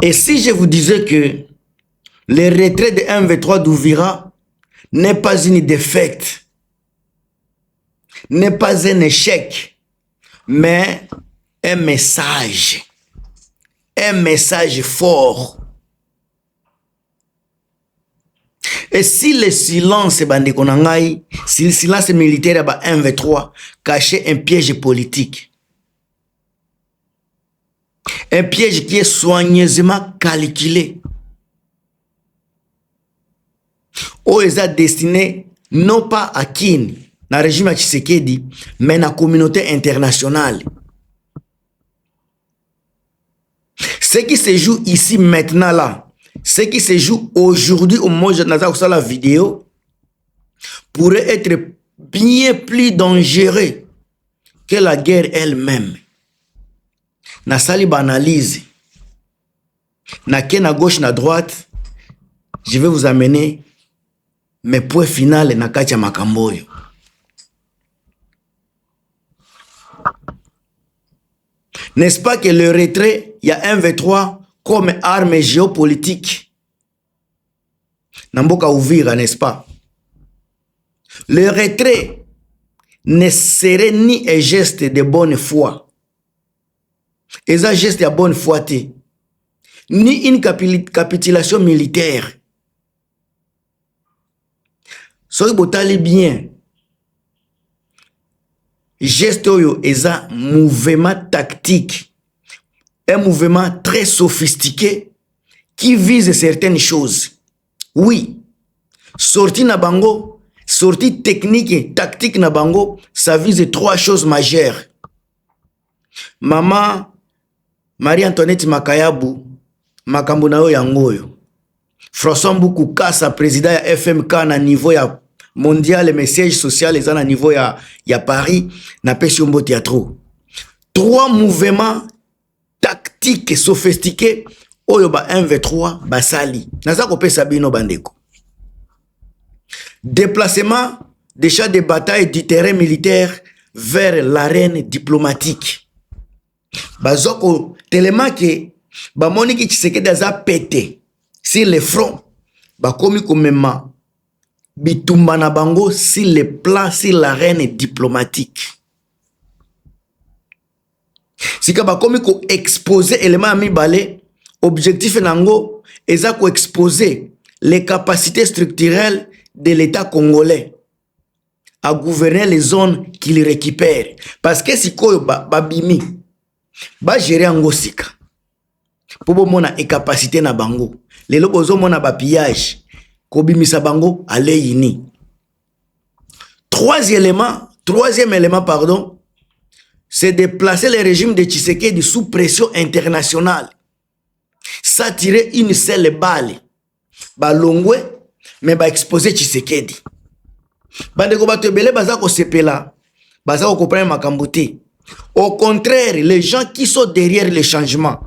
Et si je vous disais que le retrait de M23 d'Ouvira n'est pas une défaite, n'est pas un échec, mais un message fort. Et si le silence si le silence militaire ba M23 cachait un piège politique, un piège qui est soigneusement calculé, où ils sont destinés non pas à Kini, dans le régime Tshisekedi, mais dans la communauté internationale. Ce qui se joue ici maintenant là, ce qui se joue aujourd'hui au moment où je la vidéo, pourrait être bien plus dangereux que la guerre elle-même. Na sali banalise, na gauche na droite, je vais vous amener mes points finaux na kati ya makambo oyo. N'est-ce pas que le retrait, il y a M23 comme arme géopolitique? Namboka Ouvira, n'est-ce pas? Le retrait ne serait ni un geste de bonne foi. Et un geste de bonne foi, ni une capitulation militaire. Soyez botali bien. Geste oyo est un mouvement tactique. Un mouvement très sophistiqué qui vise certaines choses. Oui. Sortie na bango, sortie technique et tactique na bango, ça vise 3 choses majeures. Maman Marie-Antoinette Makayabu, makambo na yo yangoyo. François Mboukou Kassa, président ya FMK na niveau ya mondial, mais siège social et à niveau ya Paris, na Pesiombo Théâtre. 3 mouvements tactiques sophistiqués, oyo ba M23 basali. Naza ko pesa bino bandeko. Déplacement des chars de bataille du terrain militaire vers l'arène diplomatique. Bazoko tellement que ba moniki Tshisekedi aza pété sur le front, ba komi komema bitumba na bango sur le plan, sur l'arène diplomatique. Si ka ba komi ko exposer élément mi balé, objectif nango eza ko exposer les capacités structurelles de l'État congolais à gouverner les zones qu'il récupère. Parce que si koyo babimi ba gérer ango sika. Pobo mona e capacité na bango. Lelo bozo mona ba pillage. Kobimisa bango aleyini. Troisième élément, pardon, c'est de placer le régime de Tshisekedi sous pression internationale. Ça tirer une seule balle. Ba longwe, mais ba exposer Tshisekedi. Bandeko bato ebele baza ko sepela, baza ko comprendre makambo te. Au contraire, les gens qui sont derrière le changement,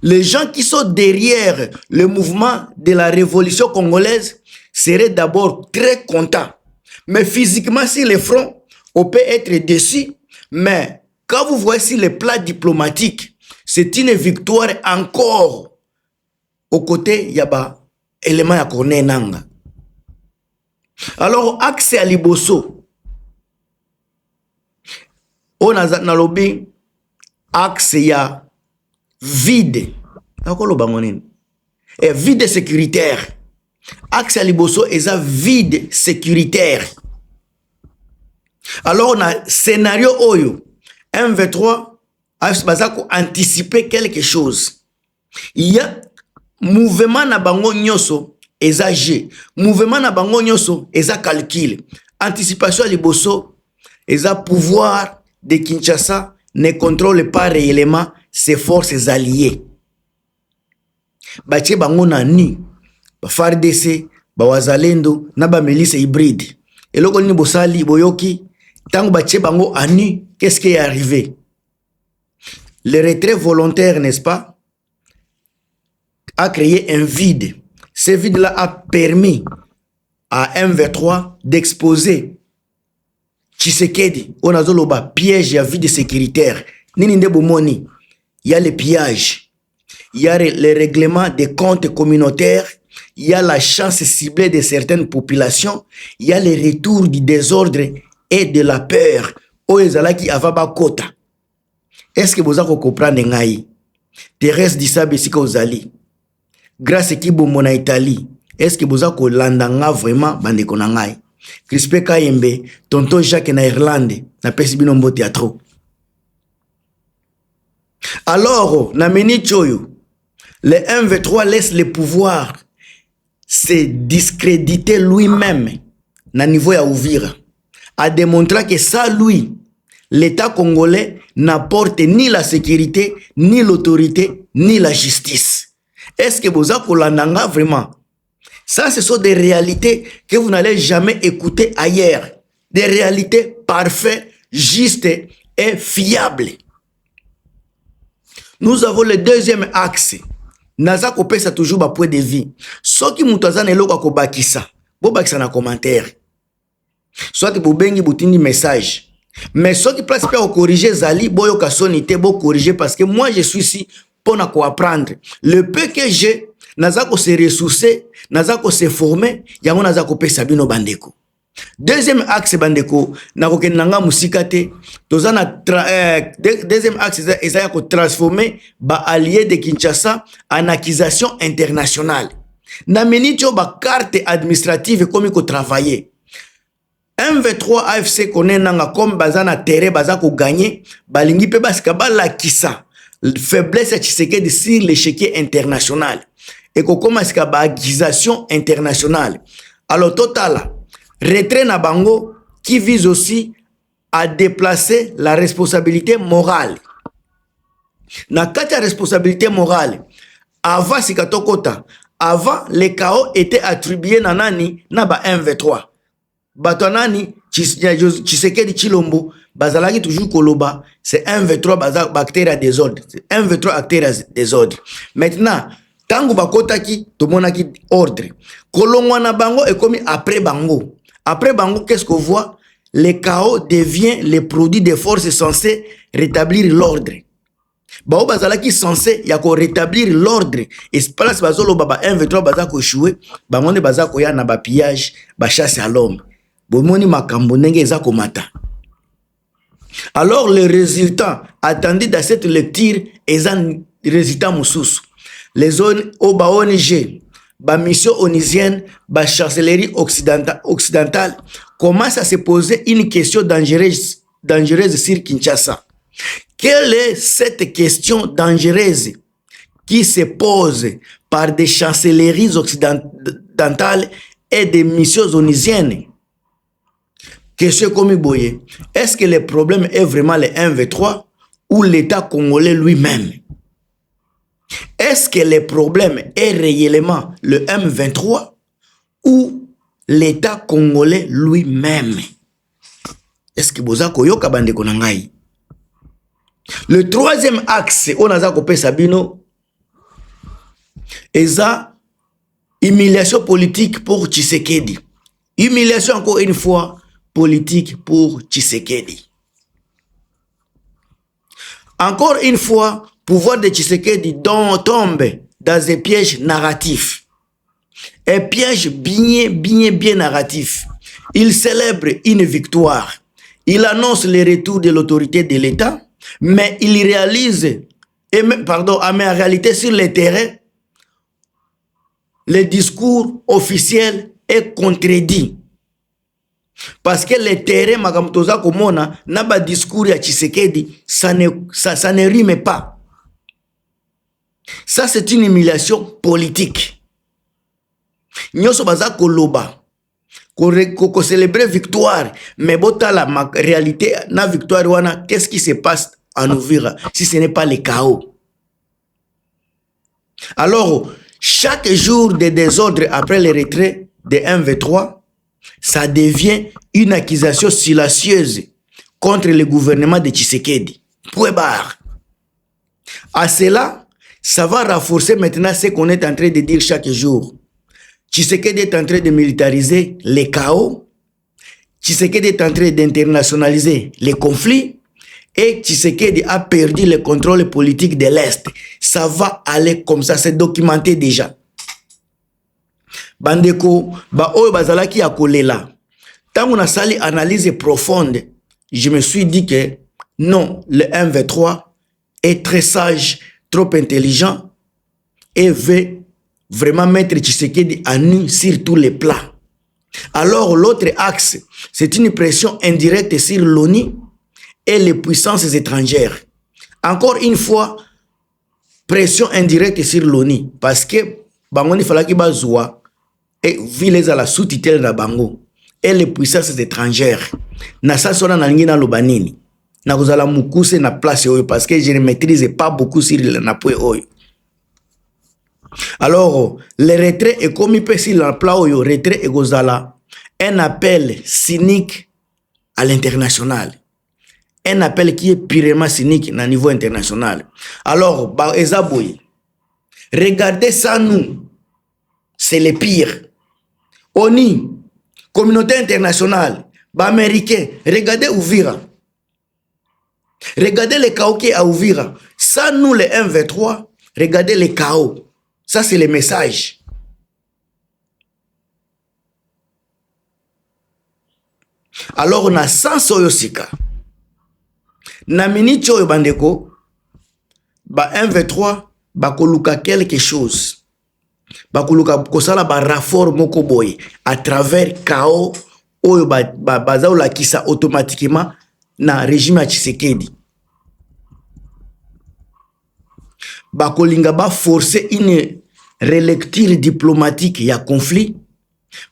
les gens qui sont derrière le mouvement de la révolution congolaise seraient d'abord très contents. Mais physiquement, sur le front, on peut être déçu. Mais quand vous voyez sur le plan diplomatique, c'est une victoire encore. Au côté, il y a un élément à connaître. Alors, accès à Liboso. On a dans lobby accès ya vide. Et vide sécuritaire. Accès à Liboso est un vide sécuritaire. Alors on a scénario oyo M23 a anticiper quelque chose. Il y a mouvement na bango nyoso exagé. Mouvement na bango nyoso eza calcul. Anticipation à Liboso eza pouvoir de Kinshasa ne contrôle pas réellement ses forces alliées. Bache bango na ni ba FARDC, ba wazalendo na ba milice hybride. Et loko ni bosali boyoki tango bache bango ani, qu'est-ce qui est arrivé? Le retrait volontaire, n'est-ce pas, a créé un vide. Ce vide-là a permis à M23 d'exposer Tshisekedi, on a zoloba piège à vide sécuritaire. Nini ndebo moni, il y a le pillage. il y a les règlements des comptes communautaires, il y a la chance ciblée de certaines populations, il y a les retours du désordre et de la peur. Oyezalaki avaba kota. Est-ce que vous avez compris ngai? Thérèse Dissabe sika ozali. Grâce qui bomona Italie. Est-ce que vous avez kolandanga vraiment bandeko na ngai? Crispé Kayembe, tonton Jacques na Irlande, na pesi bino mbote ya trop. Alors, na meni choyo, le M23 laisse le pouvoir se discréditer lui-même na niveau ya Uvira, a démontré que ça lui, l'État congolais n'apporte ni la sécurité, ni l'autorité, ni la justice. Est-ce que vous avez kolandanga vraiment? Ça, ce sont des réalités que vous n'allez jamais écouter ailleurs. Des réalités parfaites, justes et fiables. Nous avons le deuxième axe. Naza kopesa toujours ba point de vue. Soki mutu aza na eloko akobakisa, bo bakisa na commentaire. Soit bo bengi botindi message. Mais soki place pe au corriger zali, boyo kasonité, bo corriger parce que moi je suis ici pour na ko apprendre. Le peu que j'ai naza ko se ressourcer, naza ko se former, yango naza ko pesa bino bandeko. Deuxième axe bandeko, na ko kenanga musikate, tozana deuxième axe ezaya ko transformer ba alliés de Kinshasa en accusation internationale. Na menitio ba carte administrative comme ko travailler. M23 AFC connaît nanga comme bazana terrain bazako gagner, balingi pe basika bala kisa. Faiblesse à Tshisekedi sur l'échiquier international. Et qu'on commence à ba accusation internationale. Alors total, retrait na bango qui vise aussi à déplacer la responsabilité morale. Na kata responsabilité morale, avant sikatokota, avant le chaos était attribué na nani na ba M23. Batonani Tshisekedi Chilombo bazalaki toujours koloba, c'est M23 acteur à désordre, c'est M23 acteur à désordre. Maintenant, tango bakotaki tomonaki ordre. Kolongwa na bango est comme après bango. Après bango, qu'est-ce qu'on voit? Le chaos devient le produit des forces censées rétablir l'ordre. Bao bazalaki censé yako rétablir l'ordre. Et place bazolo baba M23 bazako échoué, bangonde bazako ya na ba pillage, ba chasse à l'homme. Bomoni makambo ndenge ezako mata. Alors le résultat attendu dans cette lecture est un résultat moussous. Les zones ONG, la mission onisienne, la chancellerie occidentale commencent à se poser une question dangereuse sur Kinshasa. Quelle est cette question dangereuse qui se pose par des chancelleries occidentales et des missions onisiennes? Question comme Boye, est-ce que le problème est vraiment le M23 ou l'État congolais lui-même? Est-ce que le problème est réellement le M23 ou l'État congolais lui-même? Est-ce que vous avez koyoka bande konangai? Le troisième axe, on a kopé Sabino, est la humiliation politique pour Tshisekedi. Humiliation encore une fois politique pour Tshisekedi. Encore une fois, pouvoir de Tshisekedi tombe dans un piège narratif. Un piège bien narratif. Il célèbre une victoire. Il annonce le retour de l'autorité de l'État, mais il réalise, mais en réalité sur le terrain, le discours officiel est contredit. Parce que le terrain, makamtoza komona, na ba discours ya Tshisekedi, ça ne rime pas. Ça, c'est une humiliation politique. Nyoso baza koloba, ko célébrer victoire, mais bota la réalité, na victoire wana, qu'est-ce qui se passe en Uvira, si ce n'est pas le chaos? Alors, chaque jour de désordre après le retrait de M23, ça devient une accusation silencieuse contre le gouvernement de Tshisekedi. Point barre. À cela, ça va renforcer maintenant ce qu'on est en train de dire chaque jour. Tshisekedi est en train de militariser les chaos. Tshisekedi est en train d'internationaliser les conflits. et Tshisekedi a perdu le contrôle politique de l'Est. Ça va aller comme ça, c'est documenté déjà. Bandeko, ba oyo bazalaki ya kolela. Tant on a sali analyse profonde, je me suis dit que non, le M23 est très sage, trop intelligent et veut vraiment mettre Tshisekedi à nu sur tous les plans. Alors l'autre axe, c'est une pression indirecte sur l'ONU et les puissances étrangères. Encore une fois, pression indirecte sur l'ONU parce que Bangoni falaki bazwa et vilez à la sous-tutelle de Bango et les puissances étrangères. Nasa sona na ngina lobanini. Na kozala mukuse na place oyo parce que je ne maîtrise pas beaucoup sur le napwe oyo. Alors, le retrait est comme il peut sur le plan oyo, retrait et gozala un appel cynique à l'international. Un appel qui est purement cynique à niveau international. Alors, bah, Ezaboui, regardez ça nous, c'est le pire. ONU, communauté internationale, bah, américain, regardez Ouvira. Regardez le chaos qui est à Ouvira. Ça nous, les M23, regardez le chaos. Ça, c'est le message. Alors, on a 100 soyosika. Na minute oyo bandeko, ba M23, ba koluka quelque chose. Ba koluka kosala ba rapport moko boy à travers chaos oyo baza la kisa automatiquement na régime ya Tshisekedi. Ba kolinga ba forcer une relecture diplomatique ya conflit.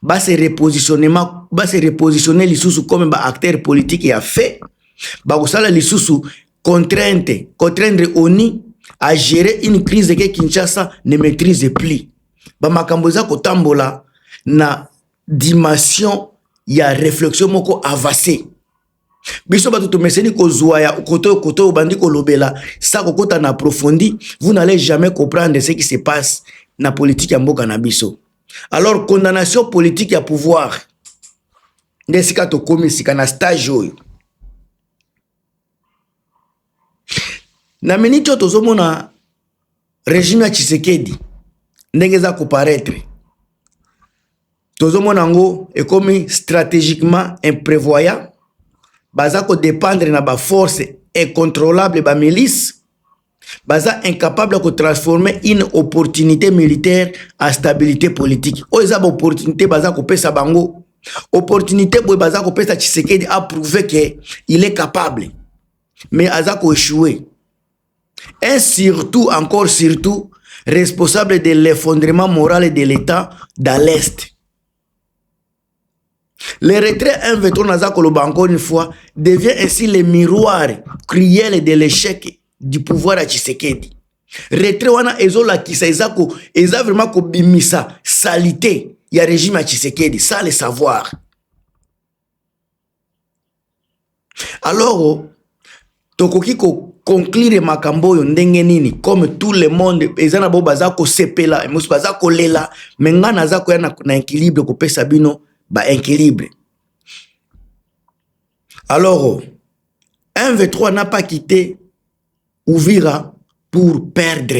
Ba se repositionner lisusu comme ba acteur politique ya fait. Ba kosala lisusu contraindre ONU à gérer une crise que Kinshasa ne maîtrise plus. Ba makambo za kotambola na dimension ya réflexion moko avancée. Biso ba tout meseni ko zoya koto bandi ko lobela sa kokota na approfondi, vous n'allez jamais comprendre ce qui se passe na politique ya mboka na biso. Alors condamnation politique ya pouvoir ndesika to komi sika na stage oyo. Na minute tozomona régime ya Tshisekedi ndenge za comparaître. Tozomona ngo ekomi stratégiquement imprévoyant. Baza ko dépendre na ba force incontrôlable ba milice. Baza incapable de transformer une opportunité militaire en stabilité politique. Oza ba opportunité baza ko pesa bango. Opportunité boy baza ko pesa Tshisekedi a prouvé que il est capable. Mais aza ko échouer. Et surtout, encore surtout, responsable de l'effondrement moral de l'État dans l'Est. Le retrait M23 encore une fois devient ainsi le miroir cruel de l'échec du pouvoir à Tshisekedi. Retrait wana ezola kisa eza vraiment ko bimisa salité ya régime à Tshisekedi sans le savoir. Alors tokoki ko conclure makambo yo ndenge nini comme tout le monde ezana bo baza ko sepela musu baza ko lela mengana za ko yana na équilibre ko pesa bino ba équilibre. Alors M23 n'a pas quitté Ouvira pour perdre.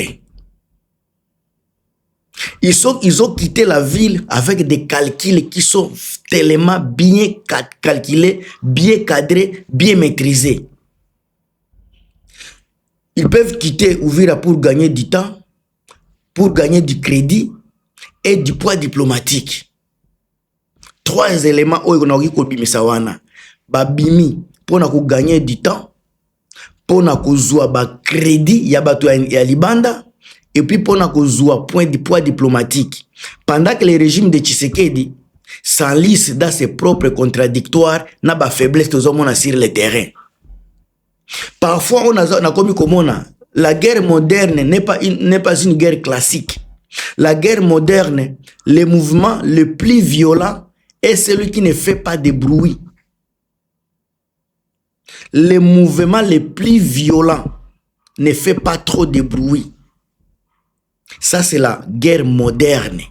Ils ont quitté la ville avec des calculs qui sont tellement bien calculés, bien cadrés, bien maîtrisés. Ils peuvent quitter Ouvira pour gagner du temps, pour gagner du crédit et du poids diplomatique. 3 éléments où on a kobimisa wana. Babimi pour gagner du temps, pour kozwa ba crédit ya bato ya libanda et puis pour kozwa poids diplomatique. Pendant que le régime de Tshisekedi s'enlise dans ses propres contradictoires, na ba faiblesse tozomona sur le terrain. Parfois, on a commis comme la guerre moderne n'est pas une guerre classique. La guerre moderne, le mouvement le plus violent est celui qui ne fait pas de bruit. Le mouvement le plus violent ne fait pas trop de bruit. Ça, c'est la guerre moderne.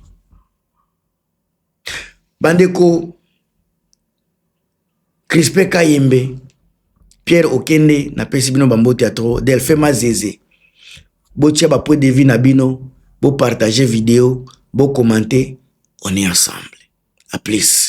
Bandeko, Crispin Kayembe, Pierre Okende na pesi bino bambote ya trop. Delphin Mazeze. Botia ba point de vue na bino, bo partager vidéo, bo commenter, on est ensemble. À plus.